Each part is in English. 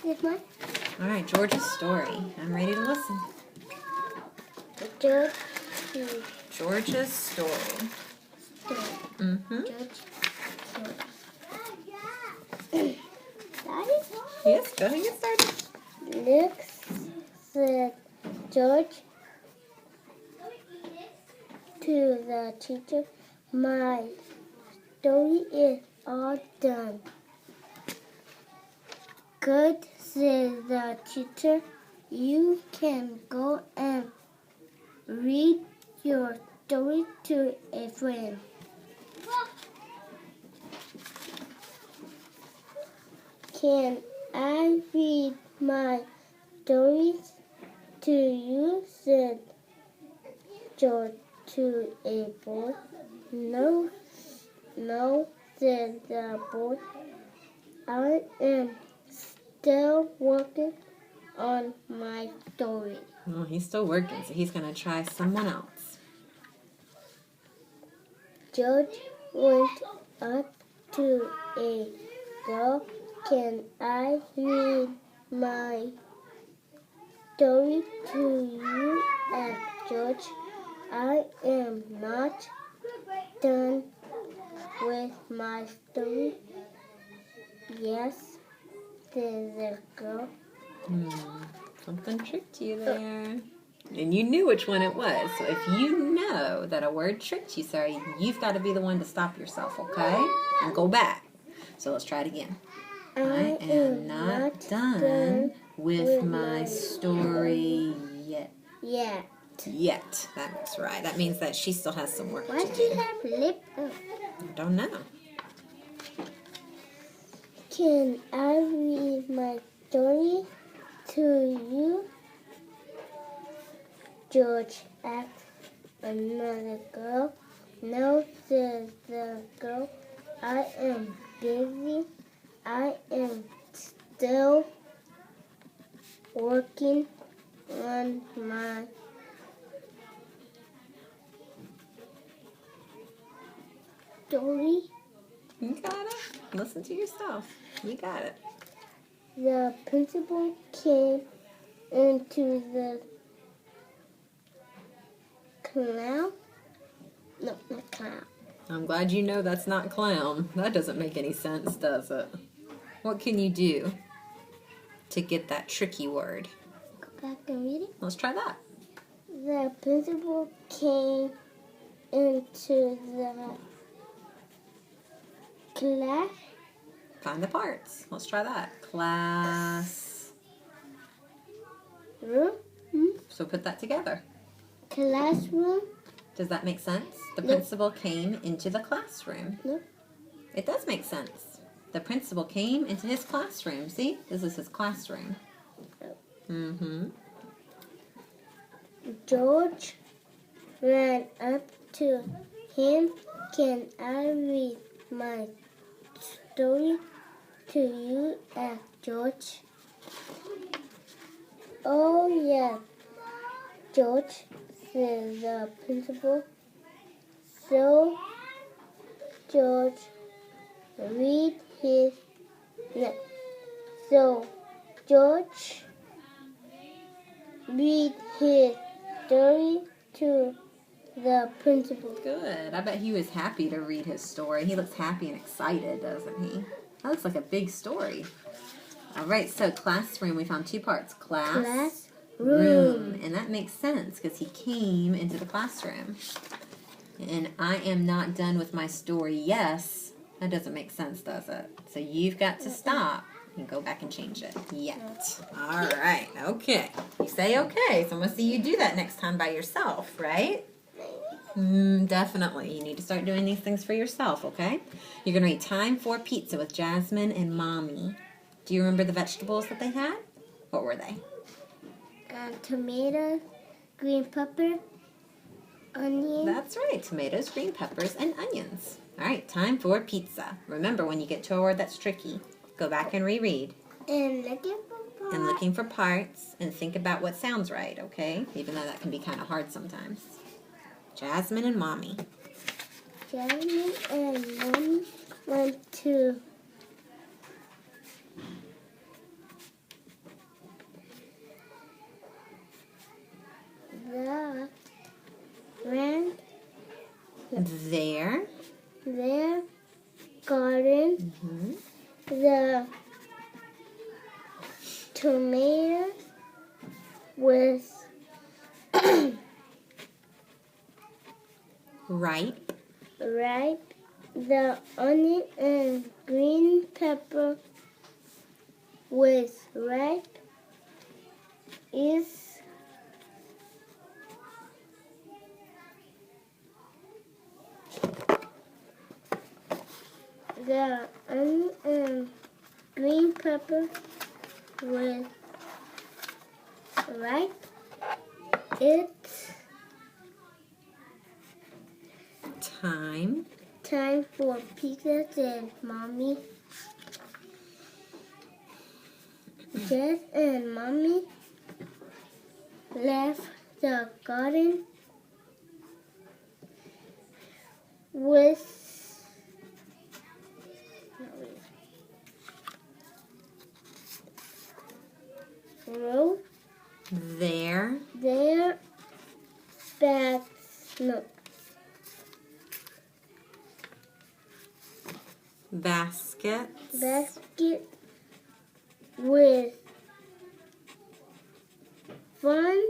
It's mine. All right, George's story. I'm ready to listen. George's story. Mm-hmm. Daddy? Yes, go ahead and get started. Luke said George to the teacher, "My story is all done." "Good," said the teacher. "You can go and read your story to a friend." "Can I read my stories to you?" said George to a boy. "No, no," said the boy. "I am still working on my story." Well, he's still working, so he's going to try someone else. George went up to a girl. "Can I read my story to you?" asked George. "I am not done with my story." "Yes," said the girl. Something tricked you there. And you knew which one it was. So if you know that a word tricked you, Sarai, you've got to be the one to stop yourself, okay? And go back. So let's try it again. I am not done with my story yet. Yet. That's right. That means that she still has some work Why to do do. you have lip? I don't know. "Can I read my story to you?" George asked another girl. "No," said the girl. "I am busy. I am still working on my story." You got it. Listen to yourself. You got it. The principal came into the clown. No, not clown. I'm glad you know that's not clown. That doesn't make any sense, does it? What can you do to get that tricky word? Go back and read it. Let's try that. The principal came into the class. Find the parts. Let's try that. Class. Room? So put that together. Classroom? Does that make sense? The No. principal came into the classroom. No. It does make sense. The principal came into his classroom. See? This is his classroom. Mm-hmm. George ran up to him. "Can I read my story to you?" asked George. "Oh, yes, George," said the principal. So George read his story to the principal. Good. I bet he was happy to read his story. He looks happy and excited, doesn't he? That looks like a big story. All right, so classroom, we found two parts. Classroom. And that makes sense because he came into the classroom. And I am not done with my story, yes. That doesn't make sense, does it? So you've got to stop and go back and change it. Yet. All right, okay. You say okay, so I'm going to see you do that next time by yourself, right? Definitely. You need to start doing these things for yourself, okay? You're going to read Time for Pizza with Jasmine and Mommy. Do you remember the vegetables that they had? What were they? Tomato, green pepper, onion. That's right. Tomatoes, green peppers, and onions. All right, time for pizza. Remember, when you get to a word that's tricky, go back and reread. And looking for parts and think about what sounds right, okay? Even though that can be kind of hard sometimes. Jasmine and Mommy. Jasmine and Mommy went to Their garden, the tomatoes with ripe, the onion and green pepper with ripe is the onion and green pepper with ripe. It's time for pizza, said Mommy. Jess and Mommy left the garden with their basket with fun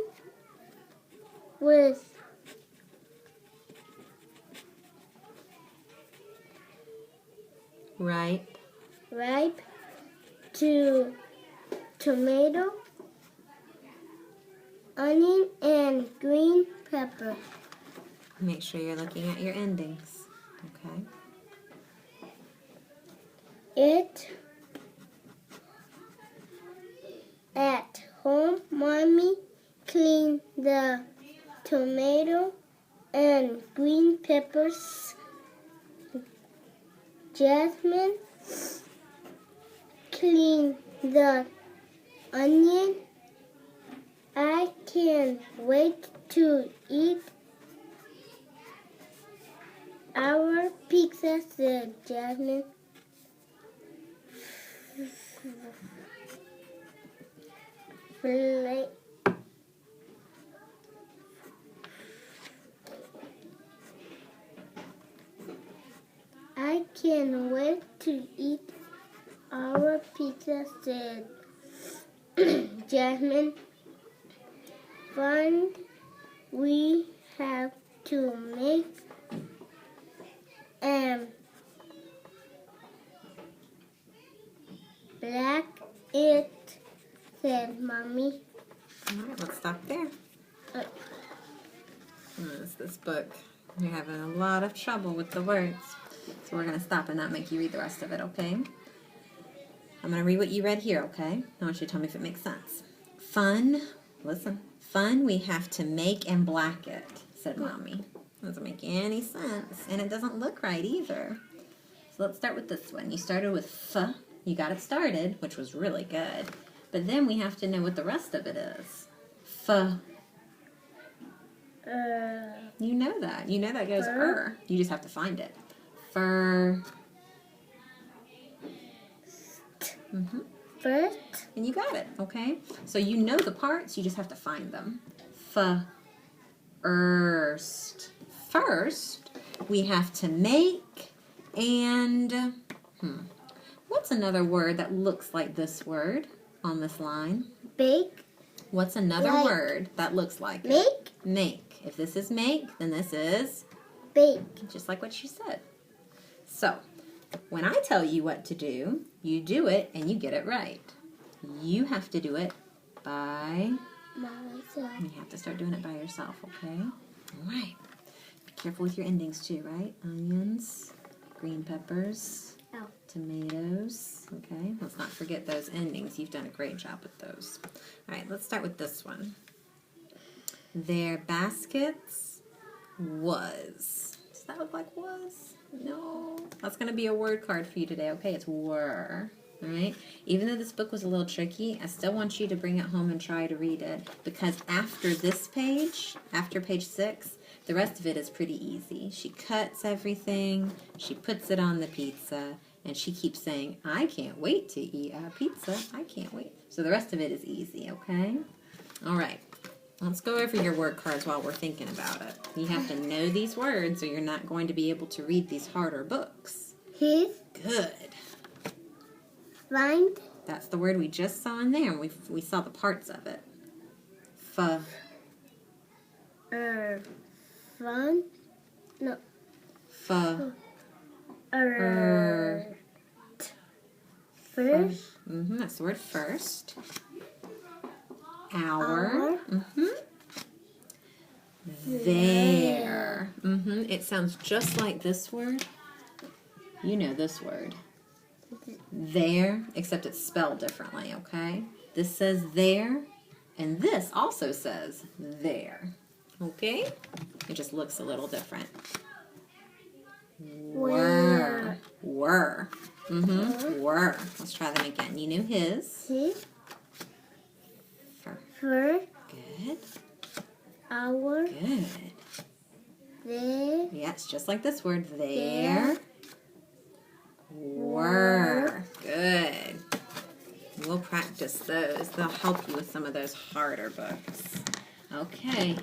with ripe to tomato, onion, and green pepper. Make sure you're looking at your endings. Okay. At home, Mommy cleaned the tomato and green peppers. Jasmine cleaned the onion. I can't wait to eat our pizza, said Jasmine. I can't wait to eat our pizza, said Jasmine. Fun we have to make and black it, said Mommy. All right, let's stop there. This book, you're having a lot of trouble with the words. So we're going to stop and not make you read the rest of it, okay? I'm going to read what you read here, okay? I want you to tell me if it makes sense. Fun, listen. Fun we have to make and black it, said Mommy. Doesn't make any sense. And it doesn't look right either. So let's start with this one. You started with F. You got it started, which was really good. But then we have to know what the rest of it is. F. You know that. You know that goes You just have to find it. Fur. First. And you got it, okay? So you know the parts, you just have to find them. First. First, we have to make and... What's another word that looks like this word on this line? Bake. What's another word that looks like Make. it? Make. If this is make, then this is... Bake. Just like what she said. So, when I tell you what to do, you do it and you get it right. You have to do it by myself. You have to start doing it by yourself, okay? All right. Be careful with your endings too, right? Onions, green peppers, tomatoes, okay? Let's not forget those endings. You've done a great job with those. All right, let's start with this one. Their baskets was. Does that look like was? No. That's going to be a word card for you today, okay? It's were. All right? Even though this book was a little tricky, I still want you to bring it home and try to read it, because after this page, after page 6, the rest of it is pretty easy. She cuts everything, she puts it on the pizza, and she keeps saying, I can't wait to eat our pizza. I can't wait. So the rest of it is easy, okay? All right. Let's go over your word cards while we're thinking about it. You have to know these words or you're not going to be able to read these harder books. His. Good. Find. That's the word we just saw in there, and we saw the parts of it. Fun. No. First. That's the word first. Hour. There. It sounds just like this word. You know this word. There, except it's spelled differently, okay? This says there, and this also says there. Okay? It just looks a little different. Were. Were. Were. Let's try them again. You knew his. His. Fur. Good. Our. Good. There. Yeah, it's just like this word. There. Were. Good. We'll practice those. They'll help you with some of those harder books. Okay.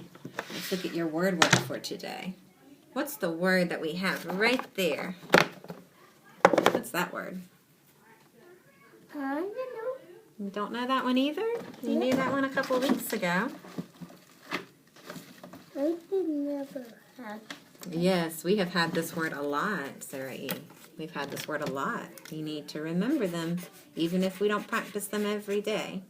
Let's look at your word work for today. What's the word that we have right there? What's that word? I don't know. You don't know that one either? You knew that one a couple of weeks ago. I did never have. Yes, we have had this word a lot, Sarai. We've had this word a lot. You need to remember them, even if we don't practice them every day.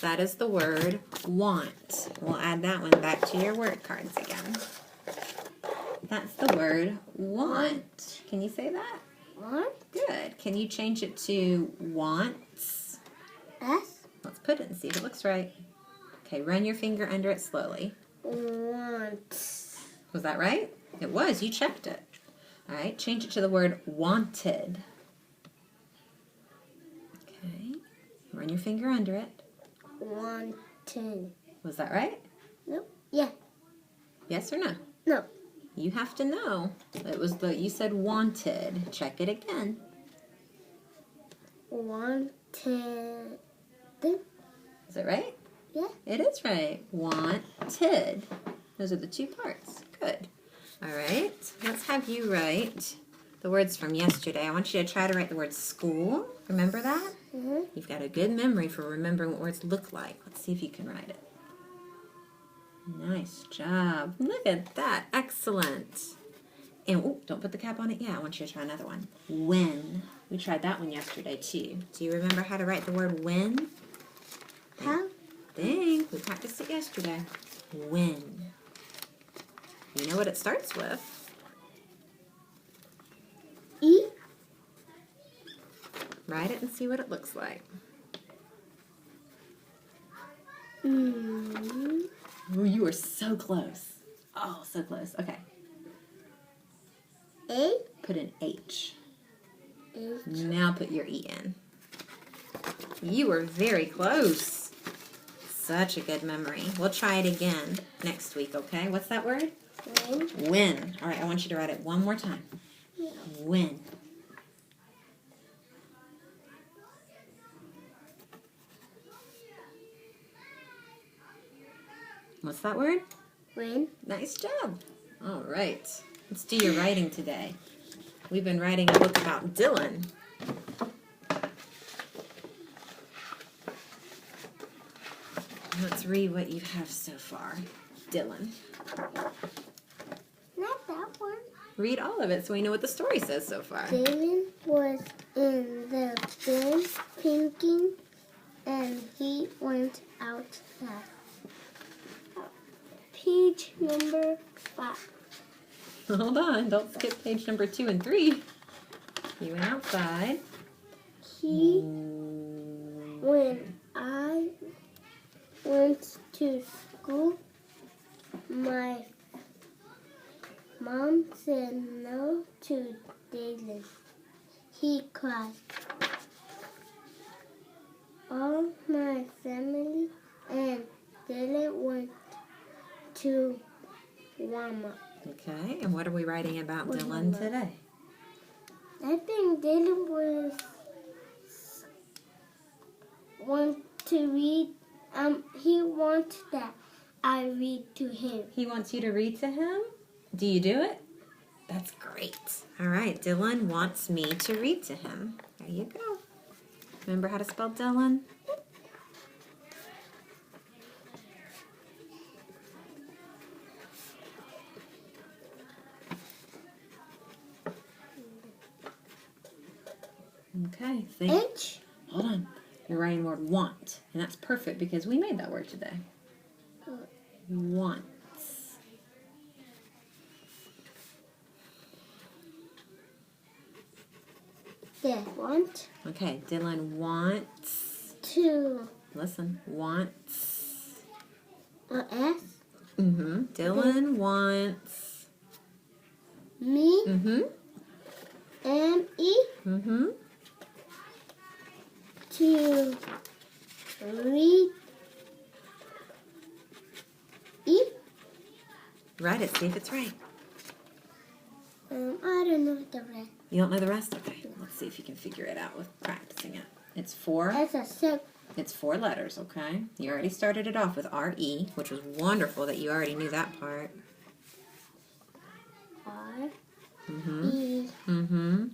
That is the word want. We'll add that one back to your word cards again. That's the word want. Can you say that? Want. Good. Can you change it to wants? S. Let's put it and see if it looks right. Okay, run your finger under it slowly. Want. Was that right? It was. You checked it. All right, change it to the word wanted. Okay, run your finger under it. Wanted. Was that right? Nope. Yeah. Yes or no? No. You have to know. It was you said wanted. Check it again. Wanted. Is it right? Yeah. It is right. Wanted. Those are the two parts. Good. All right. Let's have you write the words from yesterday. I want you to try to write the word school. Remember that? You've got a good memory for remembering what words look like. Let's see if you can write it. Nice job. Look at that. Excellent. And don't put the cap on it yet. I want you to try another one. When. We tried that one yesterday too. Do you remember how to write the word when? How? Think. We practiced it yesterday. When. You know what it starts with? E. Write it and see what it looks like. Oh, you were so close. Oh, so close. Okay. A. Put an H. H. Now put your E in. You were very close. Such a good memory. We'll try it again next week, okay? What's that word? When. When. All right, I want you to write it one more time. When. What's that word? When. Nice job. All right. Let's do your writing today. We've been writing a book about Dylan. Let's read what you have so far. Dylan. Not that one. Read all of it so we know what the story says so far. Dylan was in the bin pinking, and he went outside. Page number 5. Hold on. Don't skip page number 2 and 3. You went outside. When I went to school, my mom said no to Dylan. He cried. All my family and Dylan went to Walmart. Okay, and what are we writing about Dylan today? I think Dylan want to read. He wants that I read to him. He wants you to read to him? Do you do it? That's great. All right, Dylan wants me to read to him. There you go. Remember how to spell Dylan? Okay, H. Hold on. You're writing the word want, and that's perfect because we made that word today. Wants. There. Want. Okay, Dylan wants. To. Listen, wants. S. Dylan wants. Me. M-E. To read. E. Write it, see if it's right. I don't know the rest. You don't know the rest? Okay, let's see if you can figure it out with practicing it. It's four. That's a sip. It's 4 letters, okay? You already started it off with R-E, which was wonderful that you already knew that part. R. Mm-hmm. E. Mm-hmm.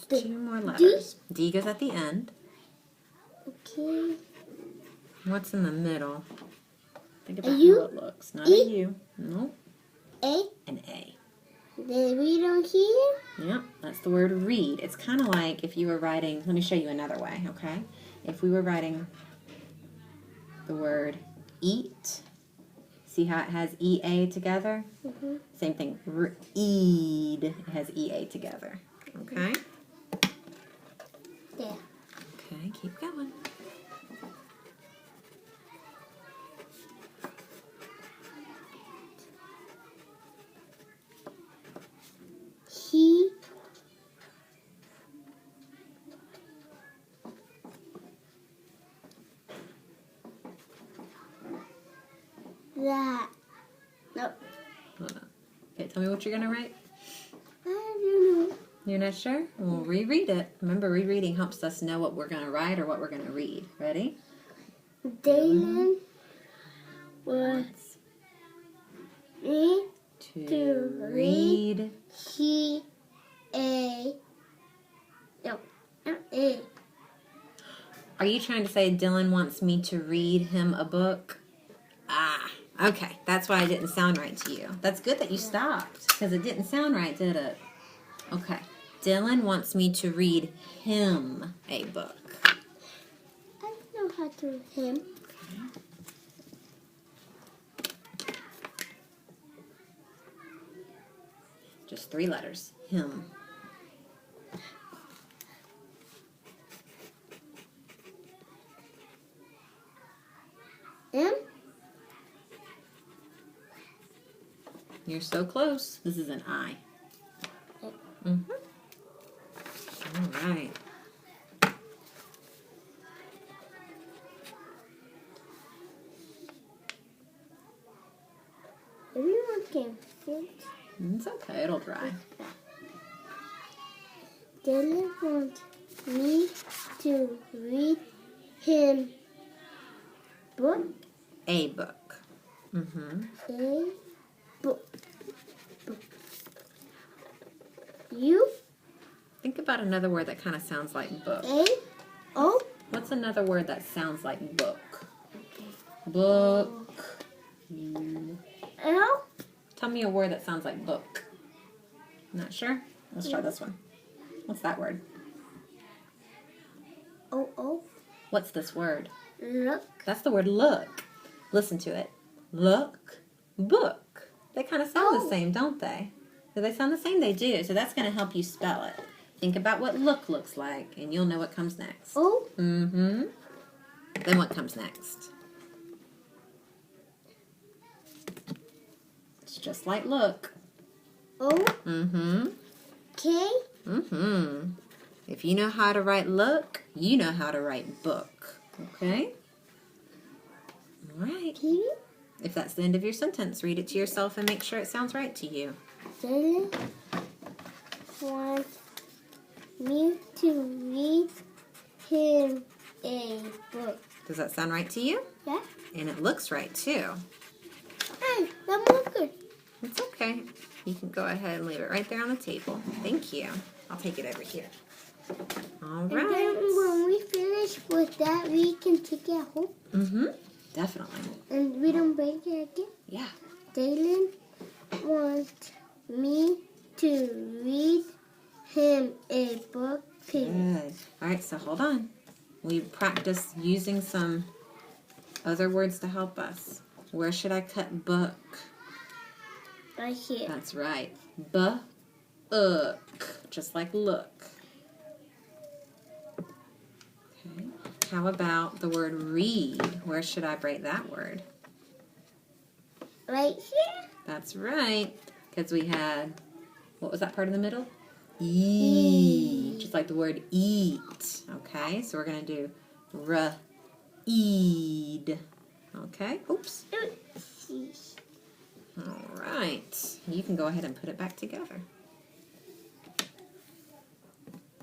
D. 2 more letters. D goes at the end. Okay. What's in the middle? Think about U? how it looks. Not E? a U. Nope. A. An A. Did we don't hear? Yep, that's the word read. It's kind of like if you were writing, let me show you another way, okay? If we were writing the word eat, see how it has E-A together? Same thing, read, it has E-A together, okay? There. Okay, keep going. He. That. No. Hold on. Okay, tell me what you're going to write. I don't know. You're not sure? Well, reread it. Remember, rereading helps us know what we're going to write or what we're going to read. Ready? Dylan was me To read. he a no not a Are you trying to say Dylan wants me to read him a book? Ah, okay. That's why it didn't sound right to you. That's good that you stopped because it didn't sound right, did it? Okay. Dylan wants me to read him a book. I don't know how to read him. Just 3 letters. Him. M. You're so close. This is an I. All right. Everyone can fit. It's okay. It'll dry. Dylan wants me to read him book. A book. A book. You. Think about another word that kind of sounds like book. A. O. What's another word that sounds like book? Book. L. Tell me a word that sounds like book. Not sure? Let's try this one. What's that word? O. O. What's this word? Look. That's the word look. Listen to it. Look. Book. They kind of sound the same, don't they? Do they sound the same? They do. So that's going to help you spell it. Think about what look looks like, and you'll know what comes next. O. Then what comes next? It's just like look. O. K. If you know how to write look, you know how to write book. Okay? All right. P. If that's the end of your sentence, read it to yourself and make sure it sounds right to you. Dylan wants me to read him a book. Does that sound right to you? Yeah. And it looks right too. Hey, that's more good. It's okay. You can go ahead and leave it right there on the table. Thank you. I'll take it over here. All And then right. when we finish with that, we can take it home. Mm-hmm. Definitely. And we don't break it again. Yeah. Dalen wants me to read him a book. Good. All right, so hold on. We practice using some other words to help us. Where should I cut book? Right here. That's right. B-ook. Just like look. Okay. How about the word read? Where should I break that word? Right here. That's right. Because we had, what was that part in the middle? Eat. Just like the word eat. Okay, so we're going to do read. Okay, oops. Oopsies. All right. You can go ahead and put it back together.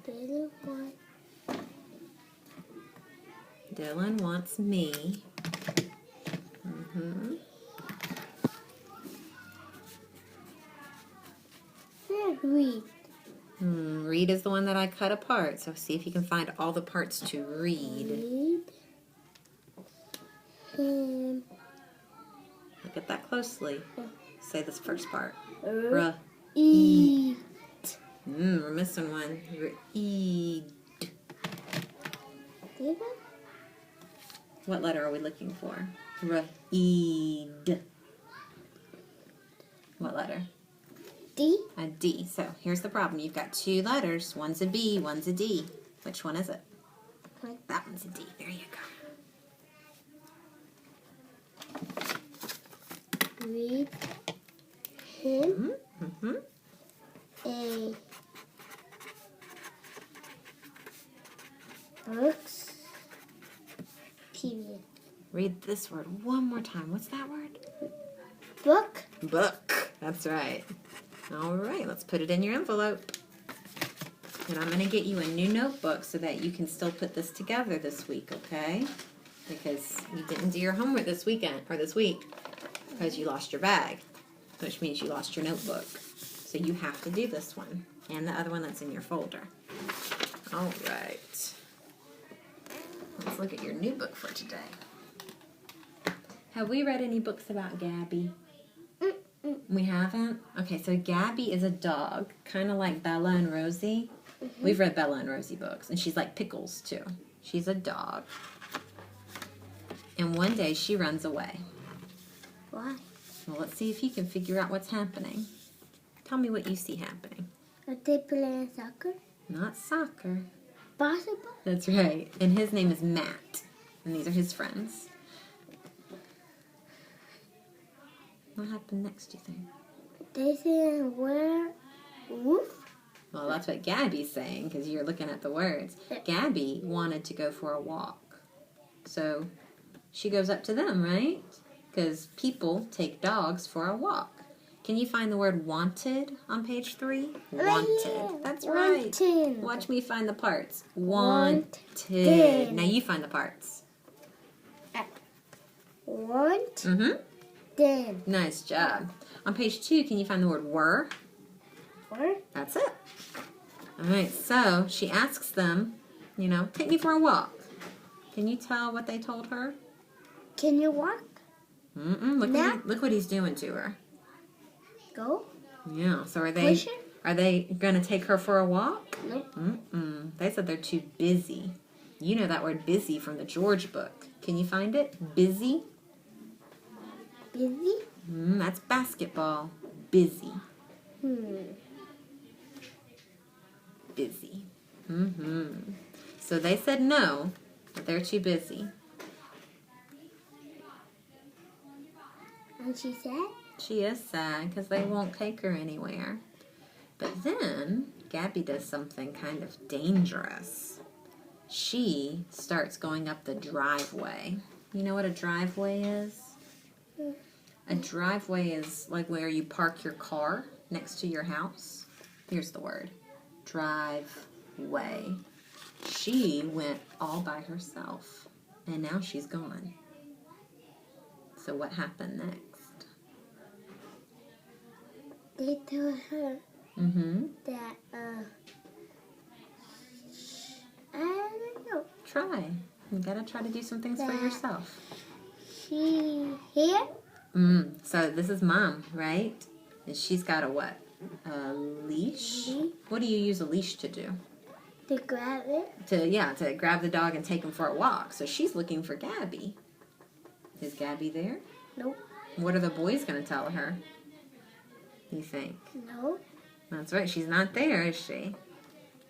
Dalen wants Dylan wants me. Mm-hmm. to read. Read is the one that I cut apart. So see if you can find all the parts to read. Read him Look at that closely. Say this first part. eat. We're missing one. Read. Dalen? What letter are we looking for? Read. What letter? D. A D. So here's the problem. You've got two letters. One's a B, one's a D. Which one is it? That one's a D. There you go. Read him Mm-hmm. a books. Period. Read this word one more time. What's that word? Book. Book. That's right. All right, let's put it in your envelope. And I'm going to get you a new notebook so that you can still put this together this week, okay? Because you didn't do your homework this weekend, or this week, because you lost your bag, which means you lost your notebook. So you have to do this one, and the other one that's in your folder. All right. Let's look at your new book for today. Have we read any books about Gabby? We haven't? Okay, so Gabby is a dog, kind of like Bella and Rosie. We've read Bella and Rosie books, and she's like Pickles, too. She's a dog. And one day she runs away. Why? Well, let's see if you can figure out what's happening. Tell me what you see happening. Are they playing soccer? Not soccer. Basketball? That's right. And his name is Matt. And these are his friends. What happened next, do you think? They say where wolf? Well, that's what Gabby's saying, because you're looking at the words. Gabby wanted to go for a walk. So she goes up to them, right? Because people take dogs for a walk. Can you find the word wanted on page 3? Wanted. That's right. Wanted. Watch me find the parts. Wanted. Now you find the parts. Want. Mm-hmm. Then. Nice job. On page 2, can you find the word were? Where? That's it. All right, so she asks them, take me for a walk. Can you tell what they told her? Can you walk? Look what he's doing to her. Go? Yeah, so are they going to take her for a walk? Nope. They said they're too busy. You know that word busy from the George book. Can you find it? Busy? Busy? That's basketball. Busy. Busy. So they said no, that they're too busy. And she said? She is sad because they won't take her anywhere. But then Gabby does something kind of dangerous. She starts going up the driveway. You know what a driveway is? A driveway is like where you park your car next to your house. Here's the word. Driveway. She went all by herself And now she's gone. So what happened next? They told her that, I don't know. Try. You gotta try to do some things for yourself. She here? So this is Mom, right? And she's got a what? A leash? What do you use a leash to do? To grab it? To grab the dog and take him for a walk. So she's looking for Gabby. Is Gabby there? Nope. What are the boys going to tell her? You think? No. That's right. She's not there, is she?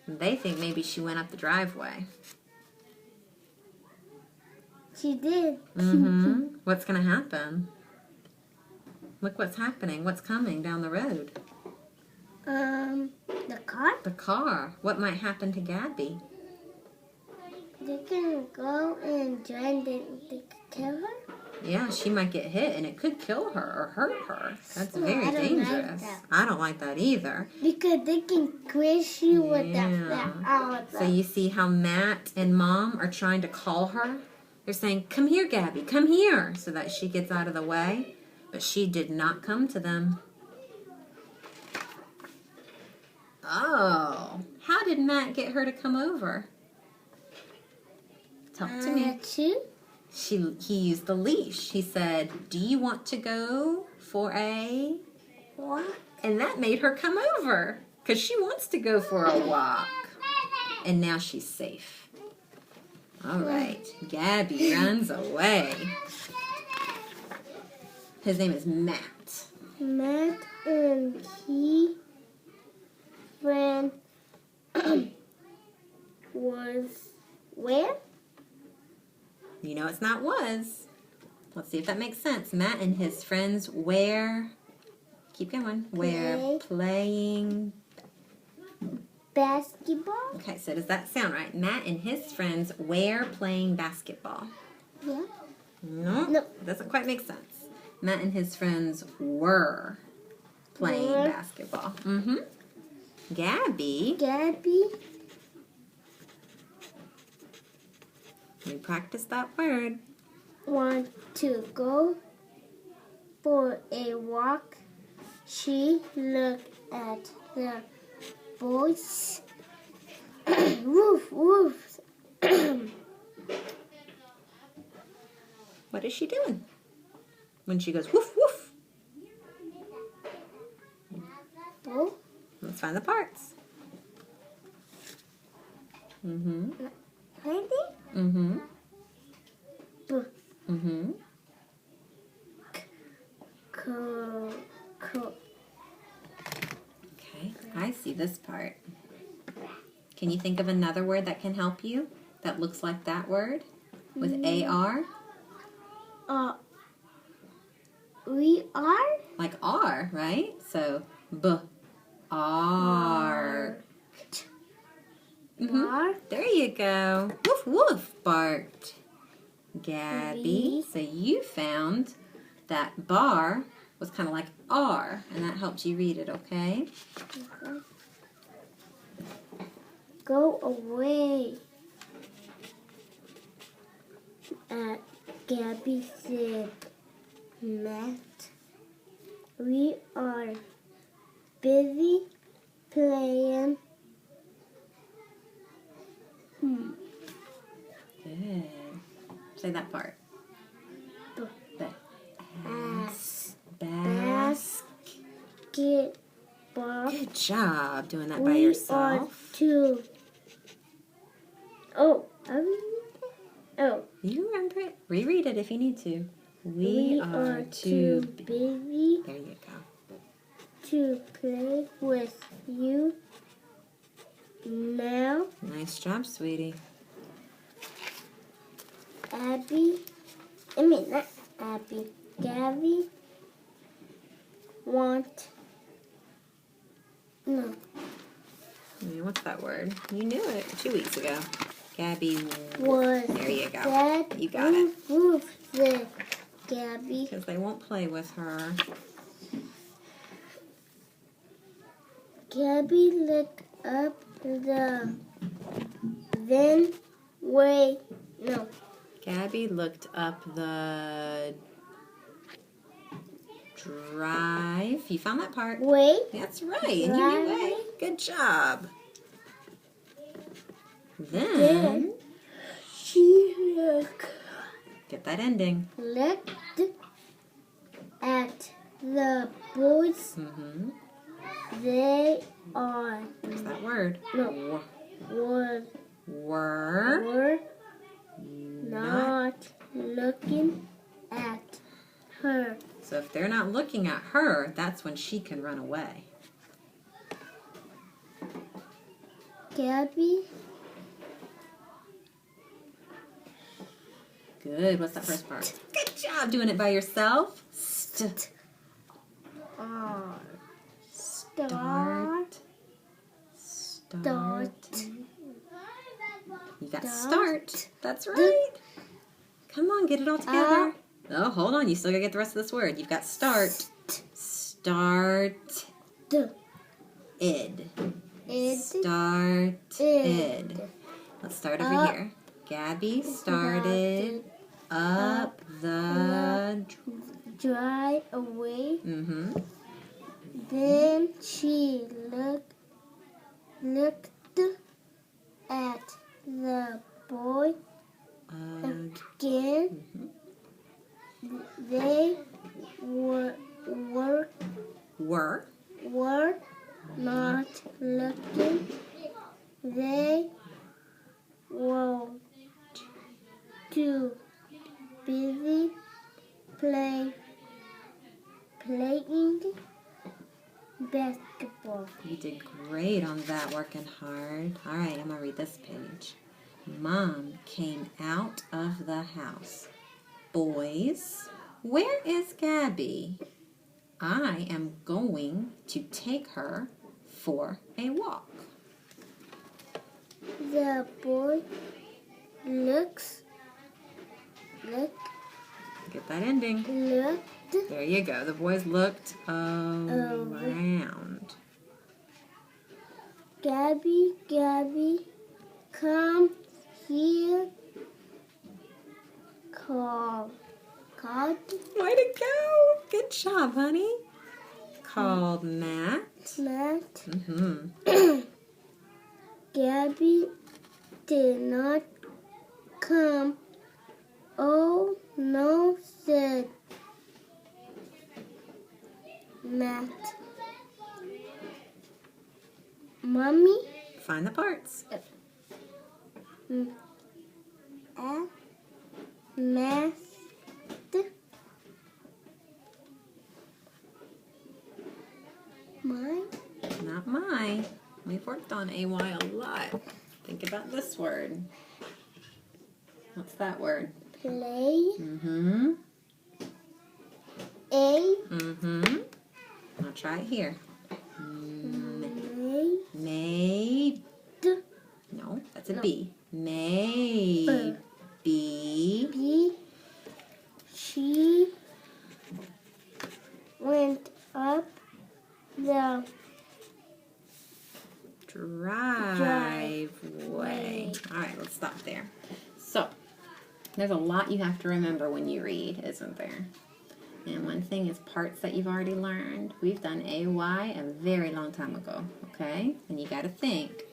They think maybe she went up the driveway. She did. What's going to happen? Look what's happening. What's coming down the road? The car? The car. What might happen to Gabby? They can go and join they could kill her? Yeah, she might get hit and it could kill her or hurt her. That's very I don't dangerous. like that. I don't like that either. Because they can squish you with that. So you see how Matt and Mom are trying to call her? They're saying, "Come here, Gabby, come here," so that she gets out of the way. But she did not come to them. Oh, how did Matt get her to come over? Talk to me. He used the leash. He said, "Do you want to go for a walk?" And that made her come over because she wants to go for a walk. And now she's safe. All right, Gabby runs away. His name is Matt. Matt and he friend was where? You know it's not was. Let's see if that makes sense. Matt and his friends were, keep going, were playing basketball. Okay, so does that sound right? Matt and his friends were playing basketball. Yeah. No, doesn't quite make sense. Matt and his friends were playing basketball. Gabby. We practice that word. Want to go for a walk. She looked at the boys. Woof, woof. What is she doing when she goes woof, woof? Oh. Let's find the parts. Anything? Okay, I see this part. Can you think of another word that can help you that looks like that word with AR? We are? Like R, right? So, R. There you go. Woof, woof, barked Gabby. So you found that bar was kind of like R, and that helped you read it, okay? Go away. Gabby said, Matt, we are busy playing. Good. Say that part. Basketball. Good job doing that by yourself. Oh. You remember it? Reread it if you need to. We are too busy. There you go. To play with you now. Nice job, sweetie. Gabby What's that word? You knew it 2 weeks ago. Gabby was. There you go. You got it. Gabby. Because they won't play with her. Gabby looked up Gabby looked up the drive. You found that part? Way. That's right. And you knew way. Good job. Then She get that ending. looked at the boys. Mm-hmm. They are What's that word? no Were were not looking at her. So if they're not looking at her, that's when she can run away. Gabby Good. What's that first part? Good job doing it by yourself. start. Start. You got Start. start. That's right. Come on, get it all together. Oh, hold on. You still gotta get the rest of this word. You've got start. Start. Id. Started. Let's start over here. Gabby started up the Drive away. Mm-hmm. Then she looked at the boy again. They were not looking. They were too busy playing basketball. You did great on that, working hard. All right, I'm going to read this page. Mom came out of the house. Boys, where is Gabby? I am going to take her for a walk. The boy looked Get that ending. There you go. The boys looked around. Gabby, come here. Called. Way to go. Good job, honey. Called Matt. Mm-hmm. Gabby did not come. Oh no, said Matt. Mommy? Find the parts. Math. Mine? Not mine. We've worked on AY a lot. Think about this word. What's that word? Play. Mm-hmm. A. Mm-hmm. I'll try it here. Made. No, that's a B. Maybe. B. She went up the driveway. All right, let's stop there. So, there's a lot you have to remember when you read, isn't there? And one thing is parts that you've already learned. We've done AY a very long time ago, okay? And you got to think.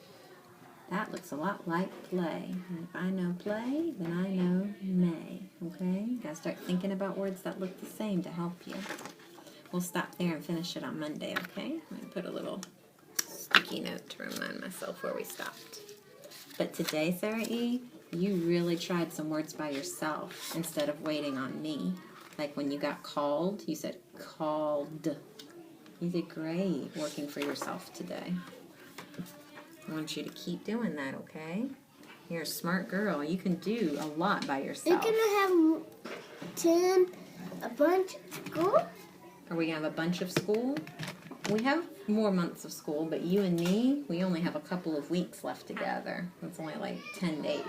That looks a lot like play. And if I know play, then I know may, okay? You got to start thinking about words that look the same to help you. We'll stop there and finish it on Monday, okay? I'm going to put a little sticky note to remind myself where we stopped. But today, Sarai, you really tried some words by yourself instead of waiting on me. Like when you got called, you said called. You did great working for yourself today. I want you to keep doing that, okay? You're a smart girl. You can do a lot by yourself. You're going to have a bunch of school? Are we going to have a bunch of school? We have more months of school, but you and me, we only have a couple of weeks left together. It's only like 10 days.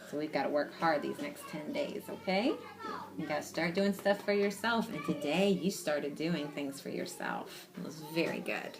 So we've got to work hard these next 10 days, okay? You got to start doing stuff for yourself. And today you started doing things for yourself. It was very good.